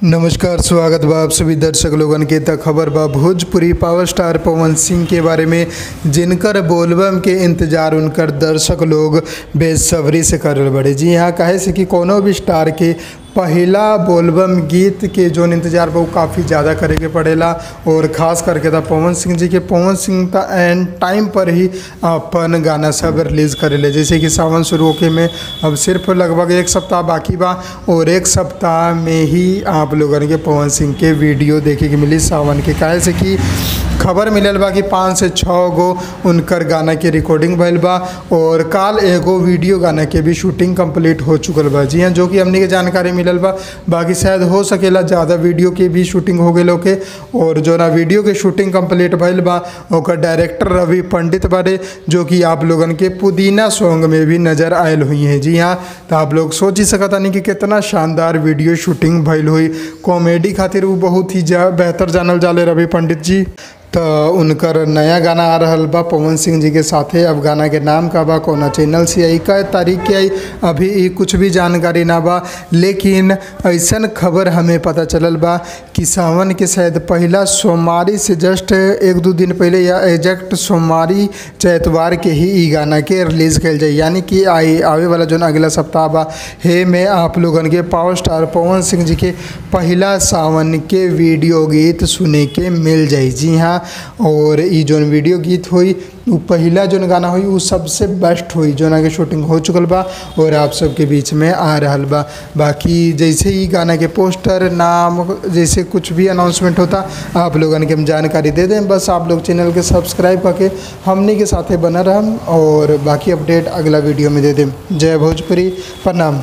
नमस्कार, स्वागत बा आप सभी दर्शक लोगन के। तक खबर बा भोजपुरी पावर स्टार पवन सिंह के बारे में, जिनकर बोलबम के इंतजार उनकर दर्शक लोग बेसब्री से कर रहे बड़े। जी हाँ, कहे से कि कोनो भी स्टार के पहला बोलबम गीत के जो इंतजार बा काफ़ी ज़्यादा करे के पड़ेला। और ख़ास करके था पवन सिंह जी के, पवन सिंह का एंड टाइम पर ही अपन गाना सब रिलीज़ करेले। जैसे कि सावन शुरू होके में अब सिर्फ लगभग एक सप्ताह बाकी बा, और एक सप्ताह में ही आप लोगन के पवन सिंह के वीडियो देखे के मिली सावन के। काहे से कि खबर मिलल बा कि 5 से 6 गो उनकर गाना के रिकॉर्डिंग भइल बा, और काल एगो वीडियो गाना के भी शूटिंग कंप्लीट हो चुकल बा। जी हाँ, जो कि हमने के जानकारी मिलल बा। बाकी शायद हो सकेला ज़्यादा वीडियो के भी शूटिंग हो गए के। और जो ना वीडियो के शूटिंग कंप्लीट भइल बा ओकर डायरेक्टर रवि पंडित बारे, जो कि आप लोगन के पुदीना सॉन्ग में भी नज़र आयल हुई हैं। जी हाँ, तो आप लोग सोच ही सकता नहीं कि कितना शानदार वीडियो शूटिंग भइल हुई। कॉमेडी खातिर वो बहुत ही बेहतर जानल जाले रवि पंडित जी। तो उनकर नया गाना आ रहा बा पवन सिंह जी के साथे। अब गाना के नाम का बा, कौना चैनल से आई, कै तारीख के आई, अभी कुछ भी जानकारी ना बा। लेकिन ऐसन खबर हमें पता चलल बा कि सावन के शायद पहला सोमवारी से जस्ट 1-2 दिन पहले या एग्जैक्ट सोमवारी एतवार के ही ई गाना के रिलीज़ कल जाए। यानी कि आवे वाला जो अगला सप्ताह बा हे में आप लोगन के पावर स्टार पवन सिंह जी के पहला सावन के वीडियो गीत सुने के मिल जाए। जी हाँ, और ये जो वीडियो गीत हुई वो पहला जो गाना हुई वो सबसे बेस्ट हुई, जो ना के शूटिंग हो चुकल बा और आप सबके बीच में आ रहा बा। बाकी जैसे ही गाना के पोस्टर नाम जैसे कुछ भी अनाउंसमेंट होता आप लोगन के हम जानकारी दे दें। बस आप लोग चैनल के सब्सक्राइब करके हमने के साथे बना रहम, और बाकी अपडेट अगला वीडियो में दे दें। जय भोजपुरी, प्रणाम।